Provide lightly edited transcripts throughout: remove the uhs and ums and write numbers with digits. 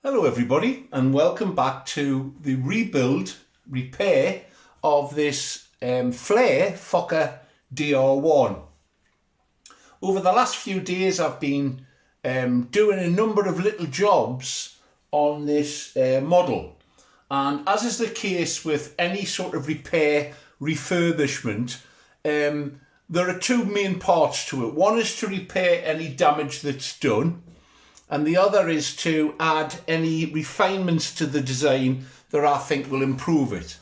Hello everybody and welcome back to the repair of this flare Fokker DR1. Over the last few days I've been doing a number of little jobs on this model, and as is the case with any sort of repair refurbishment, there are two main parts to it. One is to repair any damage that's done, and the other is to add any refinements to the design that I think will improve it.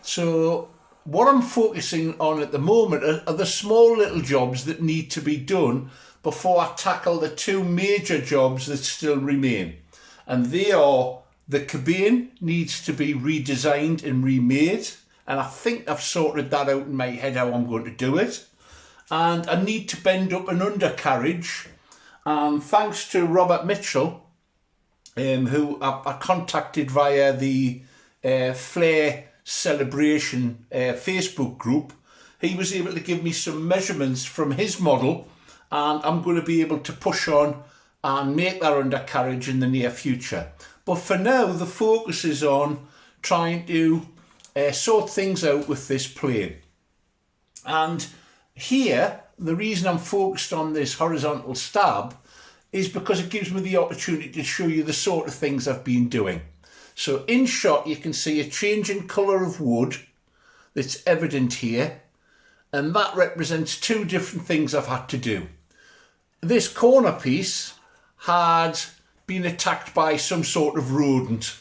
So what I'm focusing on at the moment are the small little jobs that need to be done before I tackle the two major jobs that still remain. And they are: the cabin needs to be redesigned and remade, and I think I've sorted that out in my head how I'm going to do it. And I need to bend up an undercarriage. And thanks to Robert Mitchell, who I contacted via the Flare Celebration Facebook group, he was able to give me some measurements from his model, and I'm going to be able to push on and make that undercarriage in the near future. But for now, the focus is on trying to sort things out with this plane. And here, the reason I'm focused on this horizontal stab is because it gives me the opportunity to show you the sort of things I've been doing. So in shot, you can see a change in colour of wood that's evident here, and that represents two different things I've had to do. This corner piece had been attacked by some sort of rodent.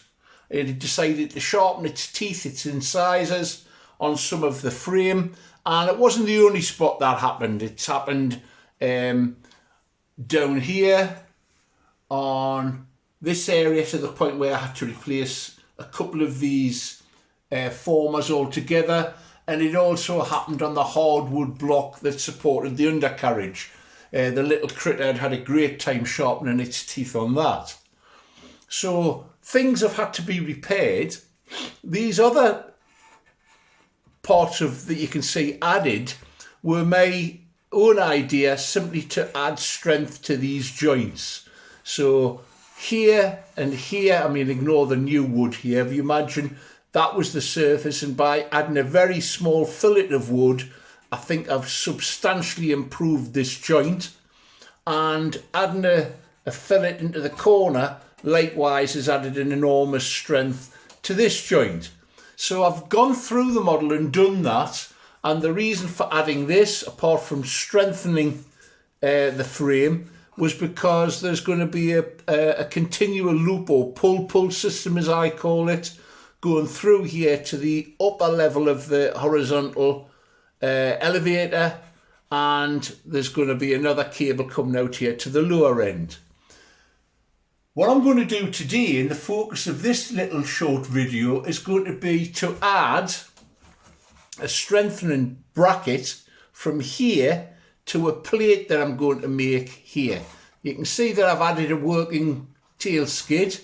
It had decided to sharpen its teeth, its incisors, on some of the frame, and it wasn't the only spot that happened. It's happened down here on this area, to the point where I had to replace a couple of these formers altogether, and it also happened on the hardwood block that supported the undercarriage. The little critter had a great time sharpening its teeth on that. So things have had to be repaired. These other parts of that you can see added were my own idea, simply to add strength to these joints. So here and here, I mean, ignore the new wood here. If you imagine that was the surface, and by adding a very small fillet of wood, I think I've substantially improved this joint. And adding a fillet into the corner likewise has added an enormous strength to this joint. So I've gone through the model and done that, and the reason for adding this, apart from strengthening the frame, was because there's going to be a continual loop, or pull system as I call it, going through here to the upper level of the horizontal elevator, and there's going to be another cable coming out here to the lower end. What I'm going to do today, in the focus of this little short video, is going to be to add a strengthening bracket from here to a plate that I'm going to make here. You can see that I've added a working tail skid.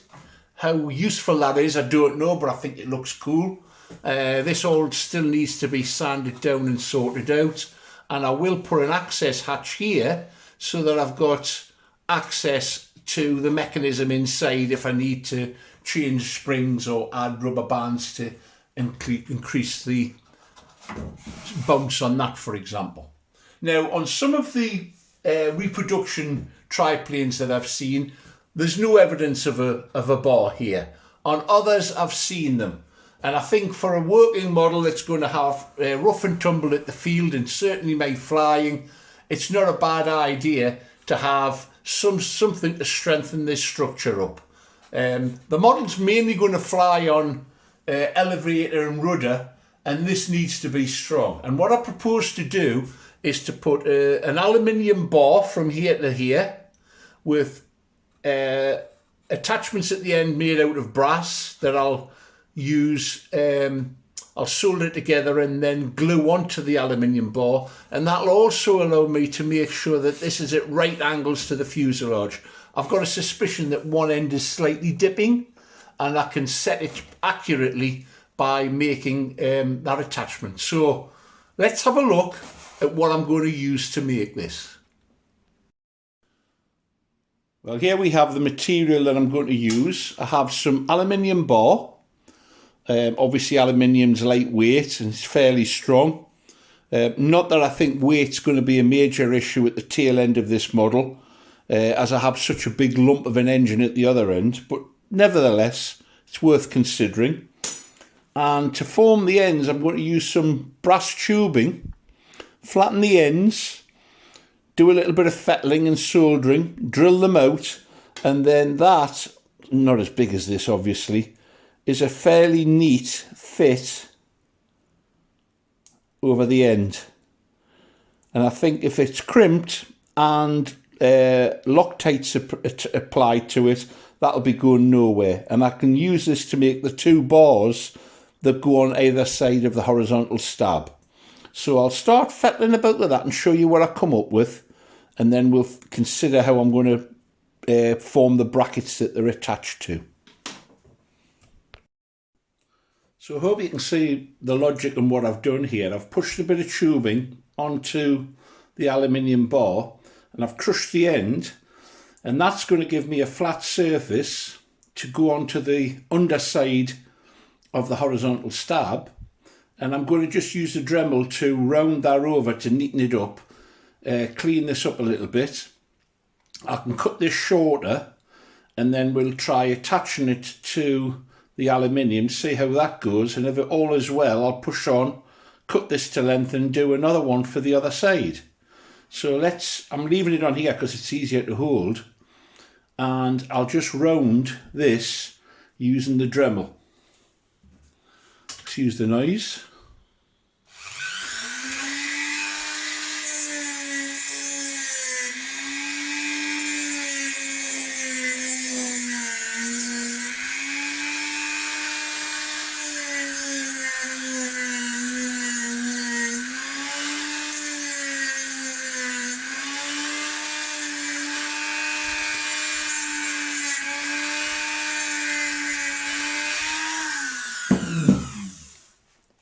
How useful that is, I don't know, but I think it looks cool. This all still needs to be sanded down and sorted out, and I will put an access hatch here so that I've got access to the mechanism inside if I need to change springs or add rubber bands to increase the bounce on that, for example. Now, on some of the reproduction triplanes that I've seen, there's no evidence of a bar here. On others, I've seen them. And I think for a working model that's going to have rough and tumble at the field, and certainly my flying, it's not a bad idea to have something to strengthen this structure up. The model's mainly going to fly on elevator and rudder, and this needs to be strong. And what I propose to do is to put an aluminium bar from here to here with attachments at the end made out of brass that I'll use. I'll solder it together and then glue onto the aluminium bar, and that'll also allow me to make sure that this is at right angles to the fuselage. I've got a suspicion that one end is slightly dipping, and I can set it accurately by making that attachment. So let's have a look at what I'm going to use to make this. Well, here we have the material that I'm going to use. I have some aluminium bar. Obviously aluminium's lightweight and it's fairly strong. Not that I think weight's going to be a major issue at the tail end of this model, as I have such a big lump of an engine at the other end, but nevertheless it's worth considering. And to form the ends, I'm going to use some brass tubing, flatten the ends, do a little bit of fettling and soldering, drill them out, and then that, not as big as this obviously, is a fairly neat fit over the end. And I think if it's crimped and Loctite's applied to it, that'll be going nowhere. And I can use this to make the two bars that go on either side of the horizontal stab. So I'll start fettling about with that and show you what I come up with, and then we'll consider how I'm going to form the brackets that they're attached to. So I hope you can see the logic in what I've done here. I've pushed a bit of tubing onto the aluminium bar and I've crushed the end, and that's going to give me a flat surface to go onto the underside of the horizontal stab, and I'm going to just use the Dremel to round that over to neaten it up, clean this up a little bit. I can cut this shorter and then we'll try attaching it to the aluminium, see how that goes, and if it all is well, I'll push on, cut this to length and do another one for the other side. So I'm leaving it on here because it's easier to hold, and I'll just round this using the Dremel. Excuse the noise.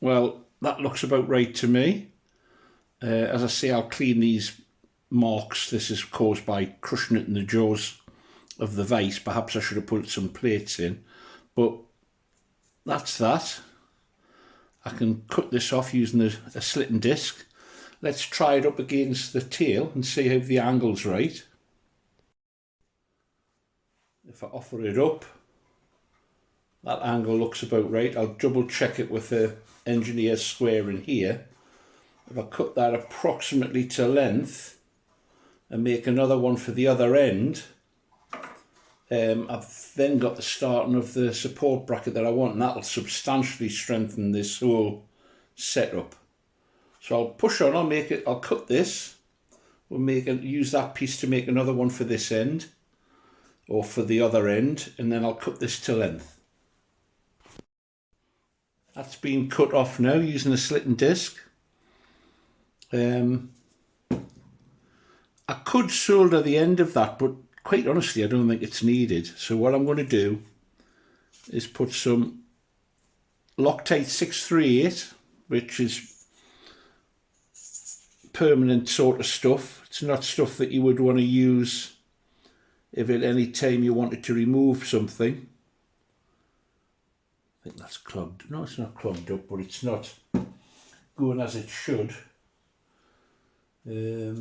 Well, that looks about right to me. As I say, I'll clean these marks. This is caused by crushing it in the jaws of the vise. Perhaps I should have put some plates in, but that's that. I can cut this off using a slitting disc. Let's try it up against the tail and see if the angle's right. If I offer it up, that angle looks about right. I'll double check it with the engineer's square in here. If I cut that approximately to length and make another one for the other end, I've then got the starting of the support bracket that I want, and that'll substantially strengthen this whole setup. So I'll push on, I'll cut this, use that piece to make another one for this end or for the other end, and then I'll cut this to length. That's been cut off now using a slitting disc. I could solder the end of that, but quite honestly I don't think it's needed. So what I'm going to do is put some Loctite 638, which is permanent sort of stuff. It's not stuff that you would want to use if at any time you wanted to remove something. I think that's clogged. No, it's not clogged up, but it's not going as it should. Let's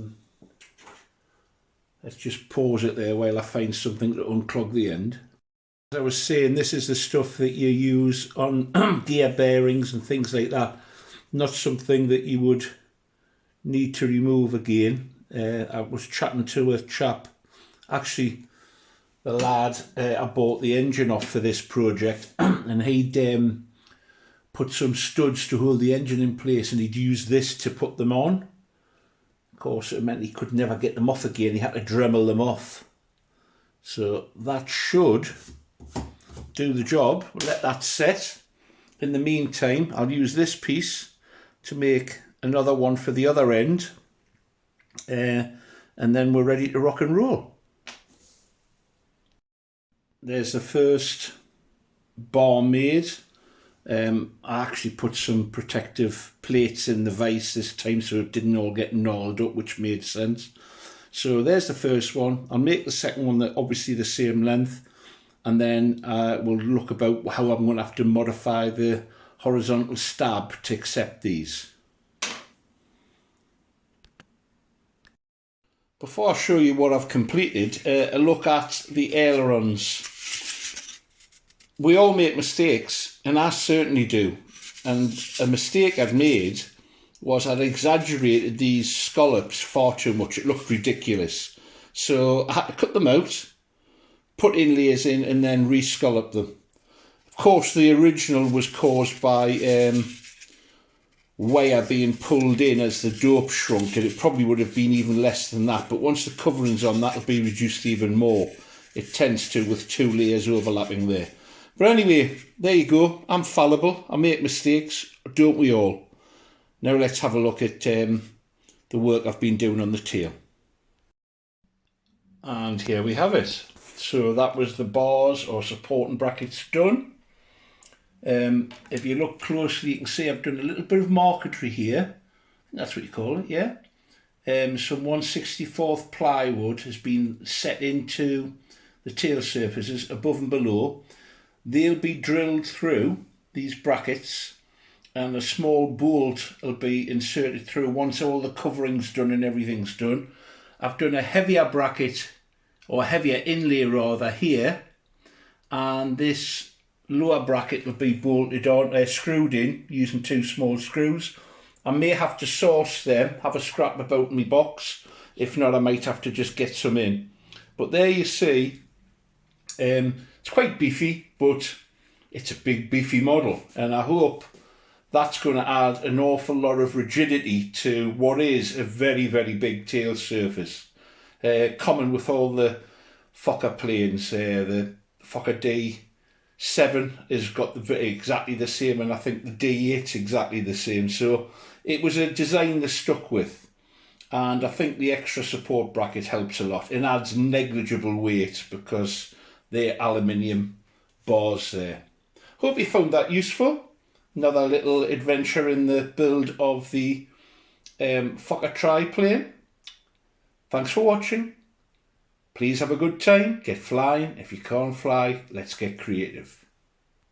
just pause it there while I find something to unclog the end. As I was saying, this is the stuff that you use on gear bearings and things like that. Not something that you would need to remove again. I was chatting to a chap, actually the lad I bought the engine off for this project, and he'd put some studs to hold the engine in place, and he'd use this to put them on. Of course, it meant he could never get them off again. He had to Dremel them off. So that should do the job. We'll let that set. In the meantime, I'll use this piece to make another one for the other end, and then we're ready to rock and roll. There's the first bar made. I actually put some protective plates in the vise this time so it didn't all get gnarled up, which made sense. So there's the first one. I'll make the second one obviously the same length, and then we'll look about how I'm going to have to modify the horizontal stab to accept these. Before I show you what I've completed, a look at the ailerons. We all make mistakes, and I certainly do. And a mistake I'd made was I'd exaggerated these scallops far too much. It looked ridiculous. So I had to cut them out, put inlays in, and then re-scallop them. Of course, the original was caused by wire being pulled in as the dope shrunk, and it probably would have been even less than that. But once the covering's on, that'll be reduced even more. It tends to, with 2 layers overlapping there. But anyway, there you go. I'm fallible. I make mistakes, don't we all? Now let's have a look at the work I've been doing on the tail. And here we have it. So that was the bars or supporting brackets done. If you look closely, you can see I've done a little bit of marquetry here. That's what you call it, yeah. Some 1/64 plywood has been set into the tail surfaces above and below. They'll be drilled through these brackets, and a small bolt will be inserted through once all the covering's done and everything's done. I've done a heavier bracket, or heavier inlay rather, here, and this lower bracket will be bolted on, screwed in using 2 small screws. I may have to source them, have a scrap about in my box. If not, I might have to just get some in. But there you see, it's quite beefy, but it's a big beefy model, and I hope that's going to add an awful lot of rigidity to what is a very, very big tail surface. Common with all the Fokker planes. The Fokker D7 has got exactly the same, and I think the D8 exactly the same. So it was a design they stuck with, and I think the extra support bracket helps a lot and adds negligible weight because they're aluminium bars there. Hope you found that useful. Another little adventure in the build of the Fokker triplane. Thanks for watching. Please have a good time. Get flying. If you can't fly, let's get creative.